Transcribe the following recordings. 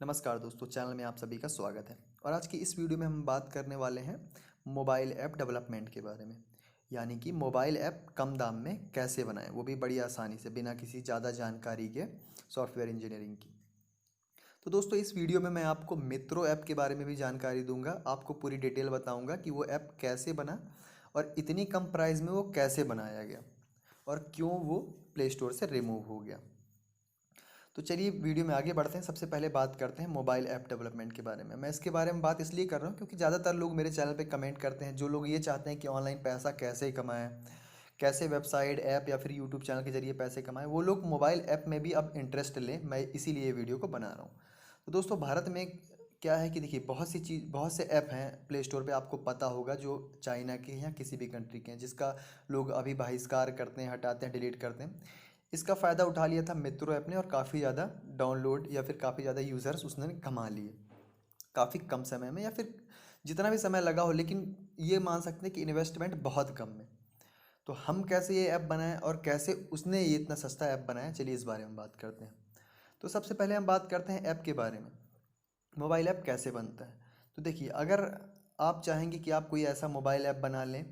नमस्कार दोस्तों, चैनल में आप सभी का स्वागत है। और आज की इस वीडियो में हम बात करने वाले हैं मोबाइल ऐप डेवलपमेंट के बारे में। यानी कि मोबाइल ऐप कम दाम में कैसे बनाएं, वो भी बड़ी आसानी से, बिना किसी ज़्यादा जानकारी के सॉफ्टवेयर इंजीनियरिंग की। तो दोस्तों, इस वीडियो में मैं आपको मित्रो ऐप के बारे में भी जानकारी दूंगा। आपको पूरी डिटेल बताऊंगा कि वो ऐप कैसे बना और इतनी कम प्राइस में वो कैसे बनाया गया और क्यों वो प्ले स्टोर से रिमूव हो गया। तो चलिए वीडियो में आगे बढ़ते हैं। सबसे पहले बात करते हैं मोबाइल ऐप डेवलपमेंट के बारे में। मैं इसके बारे में बात इसलिए कर रहा हूँ क्योंकि ज़्यादातर लोग मेरे चैनल पे कमेंट करते हैं, जो लोग ये चाहते हैं कि ऑनलाइन पैसा कैसे कमाएं, कैसे वेबसाइट ऐप या फिर यूट्यूब चैनल के जरिए पैसे कमाएं, वो लोग मोबाइल ऐप में भी अब इंटरेस्ट लें। मैं इसीलिए वीडियो को बना रहा हूँ। तो दोस्तों, भारत में क्या है कि देखिए, बहुत से ऐप हैं प्ले स्टोर पे, आपको पता होगा, जो चाइना के हैं या किसी भी कंट्री के हैं, जिसका लोग अभी बहिष्कार करते हैं, हटाते हैं, डिलीट करते हैं। इसका फ़ायदा उठा लिया था मित्रो ऐप ने और काफ़ी ज़्यादा डाउनलोड या फिर काफ़ी ज़्यादा यूज़र्स उसने कमा लिए काफ़ी कम समय में, या फिर जितना भी समय लगा हो, लेकिन ये मान सकते हैं कि इन्वेस्टमेंट बहुत कम में। तो हम कैसे ये ऐप बनाएं और कैसे उसने ये इतना सस्ता ऐप बनाया, चलिए इस बारे में बात करते हैं। तो सबसे पहले हम बात करते हैं ऐप के बारे में। मोबाइल ऐप कैसे बनता है। तो देखिए, अगर आप चाहेंगे कि आप कोई ऐसा मोबाइल ऐप बना लें,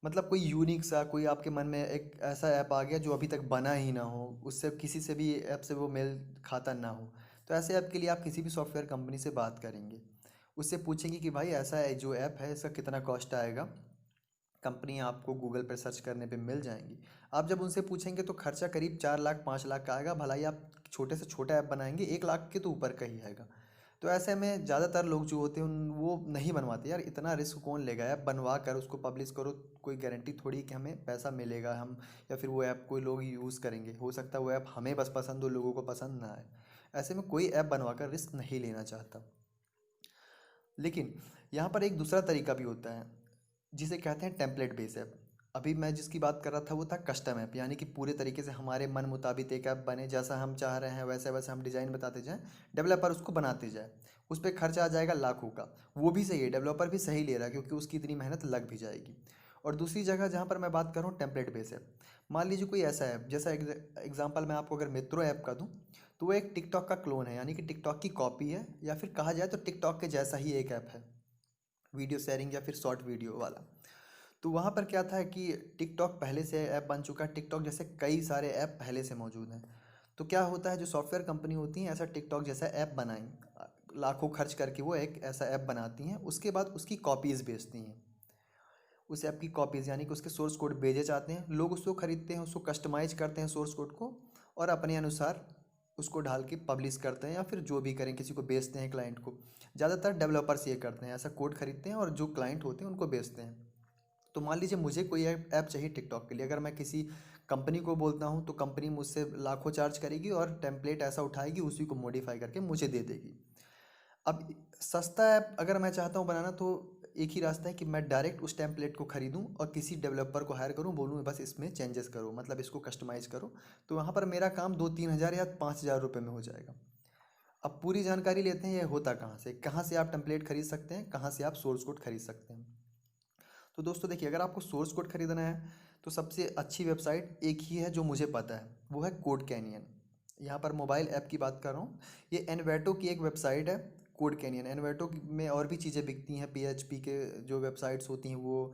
मतलब कोई यूनिक सा, कोई आपके मन में एक ऐसा ऐप आ गया जो अभी तक बना ही ना हो, उससे किसी से भी ऐप से वो मेल खाता ना हो, तो ऐसे ऐप के लिए आप किसी भी सॉफ्टवेयर कंपनी से बात करेंगे। उससे पूछेंगे कि भाई ऐसा है जो ऐप है, इसका कितना कॉस्ट आएगा। कंपनी आपको गूगल पर सर्च करने पे मिल जाएंगी। आप जब उनसे पूछेंगे तो खर्चा करीब 4 लाख 5 लाख का आएगा। भलाई आप छोटे से छोटा ऐप बनाएंगे, 1 लाख के तो ऊपर का ही आएगा। तो ऐसे में ज़्यादातर लोग जो होते हैं वो नहीं बनवाते। यार, इतना रिस्क कौन लेगा, ऐप बनवा कर उसको पब्लिश करो, कोई गारंटी थोड़ी कि हमें पैसा मिलेगा, हम या फिर वो ऐप कोई लोग यूज़ करेंगे। हो सकता है वो ऐप हमें बस पसंद हो, लोगों को पसंद ना आए। ऐसे में कोई ऐप बनवा कर रिस्क नहीं लेना चाहता। लेकिन यहाँ पर एक दूसरा तरीका भी होता है, जिसे कहते हैं टेम्पलेट बेस ऐप। अभी मैं जिसकी बात कर रहा था वो था कस्टम ऐप, यानी कि पूरे तरीके से हमारे मन मुताबिक एक ऐप बने, जैसा हम चाह रहे हैं वैसे वैसे हम डिज़ाइन बताते जाएं, डेवलपर उसको बनाते जाए। उस पर खर्चा आ जाएगा लाखों का। वो भी सही है, डेवलपर भी सही ले रहा है क्योंकि उसकी इतनी मेहनत लग भी जाएगी। और दूसरी जगह जहाँ पर मैं बात कर रहा हूँ टेम्पलेट बेस ऐप, मान लीजिए कोई ऐसा ऐप, जैसा एग्जाम्पल मैं आपको अगर मित्रो ऐप का दूँ, तो वो एक टिकटॉक का क्लोन है, यानी कि टिकटॉक की कॉपी है, या फिर कहा जाए तो टिकटॉक के जैसा ही एक ऐप है, वीडियो शेयरिंग या फिर शॉर्ट वीडियो वाला। तो वहाँ पर क्या था कि टिकटॉक पहले से ऐप बन चुका है, टिकटॉक जैसे कई सारे ऐप पहले से मौजूद हैं। तो क्या होता है, जो सॉफ्टवेयर कंपनी होती हैं ऐसा टिकटॉक जैसा ऐप बनाएं, लाखों खर्च करके वो एक ऐसा ऐप बनाती हैं, उसके बाद उसकी कॉपीज़ बेचती हैं। उस ऐप की कॉपीज़, यानी कि उसके सोर्स कोड भेजे जाते हैं, लोग उसको खरीदते हैं, उसको कस्टमाइज करते हैं सोर्स कोड को, और अपने अनुसार उसको ढाल के पब्लिश करते हैं, या फिर जो भी करें, किसी को बेचते हैं, क्लाइंट को। ज़्यादातर डेवलपर्स ये करते हैं, ऐसा कोड खरीदते हैं और जो क्लाइंट होते हैं उनको बेचते हैं। तो मान लीजिए मुझे कोई ऐप चाहिए टिकटॉक के लिए, अगर मैं किसी कंपनी को बोलता हूँ तो कंपनी मुझसे लाखों चार्ज करेगी और टेम्पलेट ऐसा उठाएगी, उसी को मॉडिफाई करके मुझे दे देगी। अब सस्ता ऐप अगर मैं चाहता हूँ बनाना, तो एक ही रास्ता है कि मैं डायरेक्ट उस टेम्पलेट को खरीदूँ और किसी डेवलपर को हायर करूँ, बोलूँ बस इसमें चेंजेस करो, मतलब इसको कस्टमाइज़ करो। तो वहाँ पर मेरा काम 2-3 हज़ार या 5 हज़ार रुपये में हो जाएगा। अब पूरी जानकारी लेते हैं, ये होता कहाँ से आप टेम्पलेट खरीद सकते हैं, कहाँ से आप सोर्स कोड खरीद सकते हैं। तो दोस्तों देखिए, अगर आपको सोर्स कोड खरीदना है तो सबसे अच्छी वेबसाइट एक ही है जो मुझे पता है, वो है कोड कैनियन। यहाँ पर मोबाइल ऐप की बात कर रहा हूँ। ये एनवेटो की एक वेबसाइट है, कोड कैनियन। एनवेटो में और भी चीज़ें बिकती हैं, पीएचपी के जो वेबसाइट्स होती हैं वो,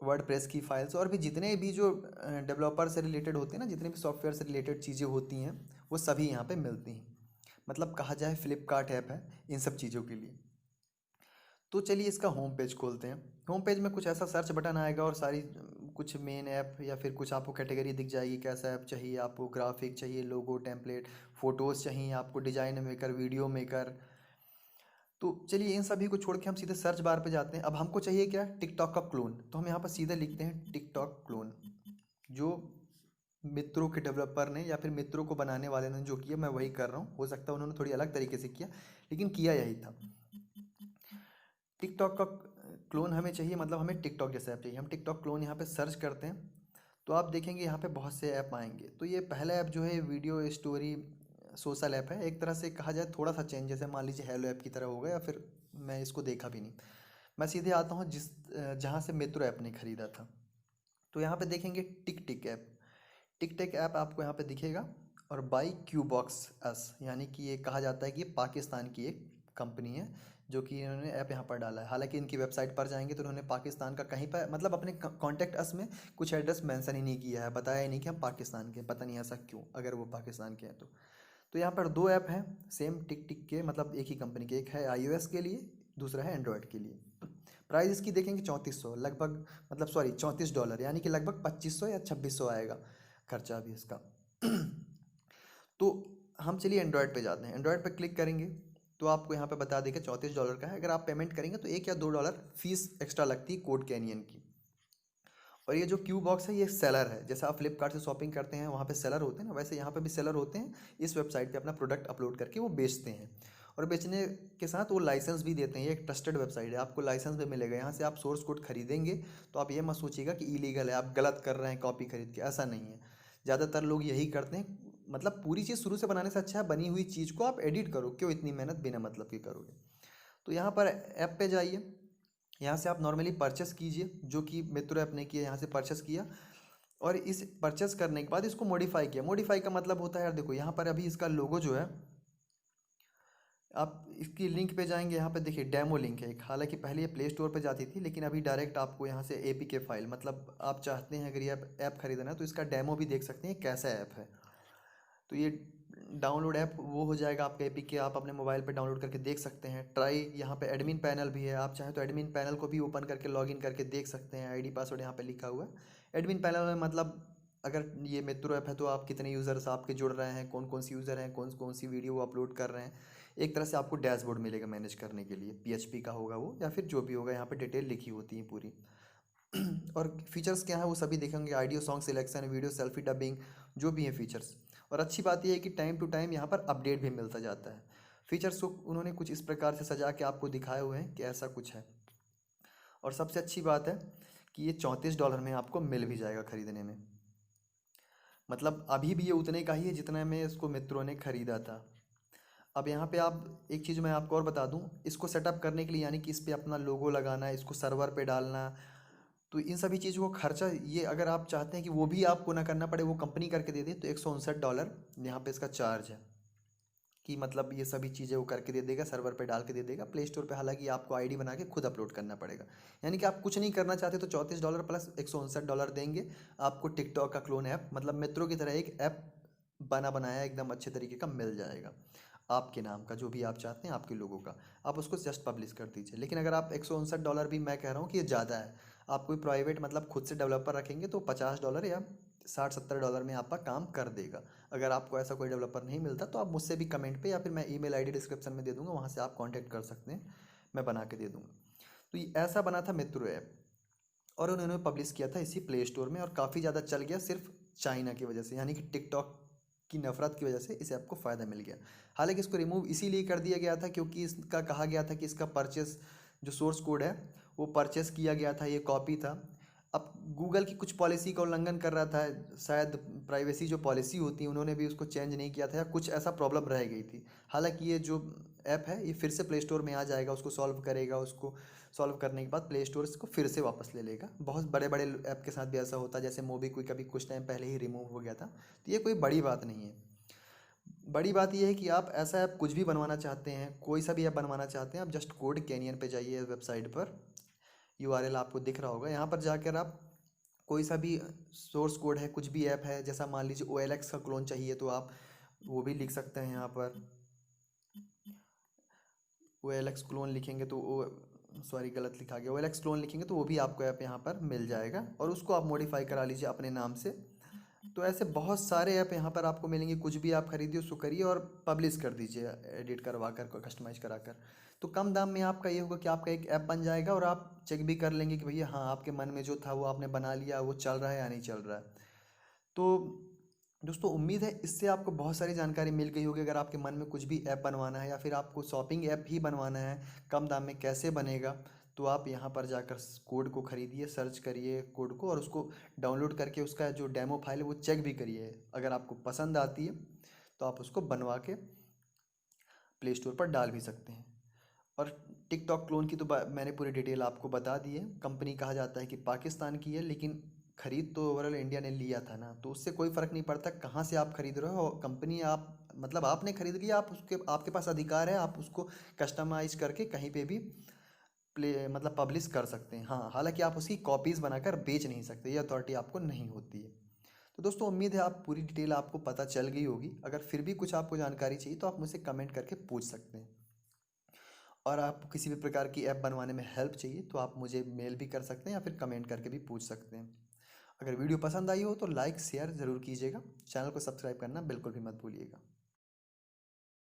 वर्डप्रेस की फाइल्स, और भी जितने भी जो डेवलपर से रिलेटेड होते हैं ना, जितने भी सॉफ्टवेयर से रिलेटेड चीज़ें होती हैं, वो सभी यहाँ पे मिलती हैं। मतलब कहा जाए फ्लिपकार्ट ऐप है इन सब चीज़ों के लिए। तो चलिए इसका होम पेज खोलते हैं। होम पेज में कुछ ऐसा सर्च बटन आएगा और सारी कुछ मेन ऐप या फिर कुछ आपको कैटेगरी दिख जाएगी, कैसा ऐप चाहिए आपको, ग्राफिक चाहिए, लोगो, टेम्पलेट, फ़ोटोज़ चाहिए आपको, डिज़ाइन मेकर, वीडियो मेकर। तो चलिए इन सभी को छोड़ के हम सीधे सर्च बार पे जाते हैं। अब हमको चाहिए क्या, टिकटॉक का क्लोन। तो हम यहाँ पर सीधे लिखते हैं टिकटॉक क्लोन। जो मित्रों के डेवलपर ने या फिर मित्रों को बनाने वाले ने जो किया, मैं वही कर रहा हूँ। हो सकता है उन्होंने थोड़ी अलग तरीके से किया, लेकिन किया यही था। टिकटॉक का क्लोन हमें चाहिए, मतलब हमें टिकटॉक जैसा ऐप चाहिए। हम टिकटॉक क्लोन यहाँ पे सर्च करते हैं तो आप देखेंगे यहाँ पे बहुत से ऐप आएंगे। तो ये पहला ऐप जो है वीडियो स्टोरी सोशल ऐप है, एक तरह से कहा जाए थोड़ा सा चेंज, जैसे मान लीजिए हेलो ऐप की तरह होगा, या फिर मैं इसको देखा भी नहीं। मैं सीधे आता हूँ जहाँ से मित्रो ऐप ने खरीदा था। तो यहाँ पे देखेंगे टिक टिक ऐप। टिक टिक ऐप आपको यहाँ पे दिखेगा, और बाई क्यू बॉक्स एस, यानी कि ये कहा जाता है कि ये पाकिस्तान की एक कंपनी है जो कि इन्होंने ऐप यहाँ पर डाला है। हालांकि इनकी वेबसाइट पर जाएंगे तो उन्होंने पाकिस्तान का कहीं पर मतलब अपने कॉन्टैक्ट अस में कुछ एड्रेस मेंशन ही नहीं किया है, बताया ही नहीं कि हम पाकिस्तान के हैं। पता नहीं ऐसा क्यों, अगर वो पाकिस्तान के हैं तो यहाँ पर दो ऐप हैं सेम टिक टिक के, मतलब एक ही कंपनी के, एक है iOS के लिए, दूसरा है एंड्रॉयड के लिए। प्राइस इसकी देखेंगे 3400 लगभग, मतलब सॉरी $34, यानी कि लगभग 2500 या 2600 आएगा खर्चा भी इसका। तो हम चलिए एंड्रॉयड पे जाते हैं। एंड्रॉयड पे क्लिक करेंगे तो आपको यहाँ पे बता देगा $34 का है। अगर आप पेमेंट करेंगे तो $1 या $2 फीस एक्स्ट्रा लगती है कोड कैनियन की। और ये जो क्यू बॉक्स है ये सेलर है, जैसे आप फ्लिपकार्ट से शॉपिंग करते हैं वहाँ पे सेलर होते हैं ना, वैसे यहाँ पे भी सेलर होते हैं। इस वेबसाइट पे अपना प्रोडक्ट अपलोड करके वो बेचते हैं, और बेचने के साथ वो लाइसेंस भी देते हैं। ये एक ट्रस्टेड वेबसाइट है, आपको लाइसेंस भी मिलेगा। यहाँ से आप सोर्स कोड खरीदेंगे तो आप ये मत सोचिएगा कि इलीगल है, आप गलत कर रहे हैं कॉपी खरीद के, ऐसा नहीं है। ज़्यादातर लोग यही करते हैं, मतलब पूरी चीज़ शुरू से बनाने से अच्छा है बनी हुई चीज़ को आप एडिट करो, क्यों इतनी मेहनत बिना मतलब की करोगे। तो यहाँ पर ऐप पे जाइए, यहाँ से आप नॉर्मली परचेस कीजिए, जो कि मित्रो ऐप ने किया, यहाँ से परचेस किया। और इस परचेस करने के बाद इसको मॉडिफाई किया। मॉडिफाई का मतलब होता है यार, देखो यहाँ पर अभी इसका लोगो जो है, आप इसकी लिंक पे जाएंगे, यहाँ पे देखिए डेमो लिंक है एक। हालांकि पहले ये प्ले स्टोर पे जाती थी, लेकिन अभी डायरेक्ट आपको यहाँ से एपीके फाइल, मतलब आप चाहते हैं अगर ये ऐप खरीदना है तो इसका डेमो भी देख सकते हैं कैसा ऐप है। तो ये डाउनलोड ऐप वो हो जाएगा आपका एपीके, आप अपने मोबाइल पे डाउनलोड करके देख सकते हैं। ट्राई, यहाँ पे एडमिन पैनल भी है, आप चाहें तो एडमिन पैनल को भी ओपन करके लॉगिन करके देख सकते हैं। आईडी पासवर्ड यहाँ पे लिखा हुआ है एडमिन पैनल में, मतलब अगर ये मित्रो ऐप है तो आप कितने यूज़र्स आपके जुड़ रहे हैं, कौन कौन सी यूज़र हैं, कौन कौन सी वीडियो अपलोड कर रहे हैं। एक तरह से आपको डैशबोर्ड मिलेगा मैनेज करने के लिए, पीएचपी का होगा वो या फिर जो भी होगा, यहाँ पे डिटेल लिखी होती है पूरी। और फीचर्स क्या है वो सभी देखेंगे, audio song selection, video selfie dubbing, जो भी है फीचर्स। और अच्छी बात यह है कि टाइम टू टाइम यहाँ पर अपडेट भी मिलता जाता है। फीचर्स को उन्होंने कुछ इस प्रकार से सजा के आपको दिखाए हुए हैं कि ऐसा कुछ है। और सबसे अच्छी बात है कि ये $34 में आपको मिल भी जाएगा खरीदने में, मतलब अभी भी ये उतने का ही है जितना में इसको मित्रों ने खरीदा था। अब यहाँ पे आप एक चीज़ मैं आपको और बता दूँ, इसको सेटअप करने के लिए, यानी कि इस पे अपना लोगो लगाना, इसको सर्वर पे डालना, तो इन सभी चीज़ों को खर्चा, ये अगर आप चाहते हैं कि वो भी आपको ना करना पड़े, वो कंपनी करके दे दे, तो $159 यहाँ पे इसका चार्ज है। कि मतलब ये सभी चीज़ें वो करके दे देगा, सर्वर पे डाल के दे देगा प्ले स्टोर पे। हालांकि आपको आईडी बना के खुद अपलोड करना पड़ेगा, यानी कि आप कुछ नहीं करना चाहते तो $34 प्लस $159 देंगे, आपको टिकटॉक का क्लोन ऐप, मतलब मित्रों की तरह एक ऐप बना बनाया एकदम अच्छे तरीके का मिल जाएगा आपके नाम का, जो भी आप चाहते हैं आपके लोगों का, आप उसको जस्ट पब्लिश कर दीजिए। लेकिन अगर आप $159 भी, मैं कह रहा हूँ कि ये ज़्यादा है, आप कोई प्राइवेट मतलब खुद से डेवलपर रखेंगे तो $50 या $60-70 में आपका काम कर देगा। अगर आपको ऐसा कोई डेवलपर नहीं मिलता तो आप मुझसे भी कमेंट पे या फिर मैं ईमेल आईडी डिस्क्रिप्शन में दे दूंगा, वहाँ से आप कांटेक्ट कर सकते हैं, मैं बना के दे दूंगा। तो ये ऐसा बना था मित्रो ऐप, और उन्होंने पब्लिश किया था इसी प्ले स्टोर में, और काफ़ी ज़्यादा चल गया सिर्फ चाइना की वजह से, यानी कि टिकटॉक की नफ़रत की वजह से इस ऐप को फ़ायदा मिल गया। हालांकि इसको रिमूव इसीलिए कर दिया गया था क्योंकि इसका कहा गया था कि इसका परचेस, जो सोर्स कोड है वो परचेस किया गया था, ये कॉपी था। अब गूगल की कुछ पॉलिसी का उल्लंघन कर रहा था शायद, प्राइवेसी जो पॉलिसी होती है उन्होंने भी उसको चेंज नहीं किया था, या कुछ ऐसा प्रॉब्लम रह गई थी। हालांकि ये जो ऐप है ये फिर से प्ले स्टोर में आ जाएगा, उसको सॉल्व करेगा, उसको सॉल्व करने के बाद प्ले स्टोर इसको फिर से वापस ले लेगा। बहुत बड़े बड़े ऐप के साथ भी ऐसा होता है, जैसे मोबीक्विक अभी कुछ टाइम पहले ही रिमूव हो गया था। तो ये कोई बड़ी बात नहीं है। बड़ी बात यह है कि आप ऐसा ऐप कुछ भी बनवाना चाहते हैं, कोई सा भी ऐप बनवाना चाहते हैं, आप जस्ट कोड कैनियन पे जाइए वेबसाइट पर, यूआरएल आपको दिख रहा होगा, यहाँ पर जाकर आप कोई सा भी सोर्स कोड है, कुछ भी ऐप है, जैसा मान लीजिए OLX का क्लोन चाहिए तो आप वो भी लिख सकते हैं। यहाँ पर OLX क्लोन लिखेंगे तो वो, सॉरी गलत लिखा गया, OLX क्लोन लिखेंगे तो वो भी आपको ऐप यहाँ पर मिल जाएगा, और उसको आप मॉडिफाई करा लीजिए अपने नाम से। तो ऐसे बहुत सारे ऐप यहाँ पर आपको मिलेंगे, कुछ भी आप खरीदिए उसको करिए और पब्लिश कर दीजिए एडिट करवा कर, कस्टमाइज करा कर। तो कम दाम में आपका ये होगा कि आपका एक ऐप बन जाएगा, और आप चेक भी कर लेंगे कि भैया हाँ आपके मन में जो था वो आपने बना लिया, वो चल रहा है या नहीं चल रहा है। तो दोस्तों उम्मीद है इससे आपको बहुत सारी जानकारी मिल गई होगी। अगर आपके मन में कुछ भी ऐप बनवाना है या फिर आपको शॉपिंग ऐप ही बनवाना है, कम दाम में कैसे बनेगा, तो आप यहाँ पर जाकर कोड को खरीदिए, सर्च करिए कोड को, और उसको डाउनलोड करके उसका जो डेमो फाइल है वो चेक भी करिए। अगर आपको पसंद आती है तो आप उसको बनवा के प्ले स्टोर पर डाल भी सकते हैं। और टिकटॉक क्लोन की तो मैंने पूरी डिटेल आपको बता दी है। कंपनी कहा जाता है कि पाकिस्तान की है, लेकिन खरीद तो ओवरऑल इंडिया ने लिया था ना, तो उससे कोई फ़र्क नहीं पड़ता कहाँ से आप खरीद रहे हो। कंपनी आप मतलब आपने खरीद लिया, आप उसके आपके पास अधिकार है, आप उसको कस्टमाइज करके कहीं पे भी प्ले मतलब पब्लिश कर सकते हैं। हाँ, हालांकि आप उसकी कॉपीज़ बनाकर बेच नहीं सकते, ये अथॉरिटी आपको नहीं होती है। तो दोस्तों उम्मीद है आप पूरी डिटेल आपको पता चल गई होगी। अगर फिर भी कुछ आपको जानकारी चाहिए तो आप मुझसे कमेंट करके पूछ सकते हैं। और आपको किसी भी प्रकार की ऐप बनवाने में हेल्प चाहिए तो आप मुझे मेल भी कर सकते हैं या फिर कमेंट करके भी पूछ सकते हैं। अगर वीडियो पसंद आई हो तो लाइक शेयर ज़रूर कीजिएगा। चैनल को सब्सक्राइब करना बिल्कुल भी मत भूलिएगा।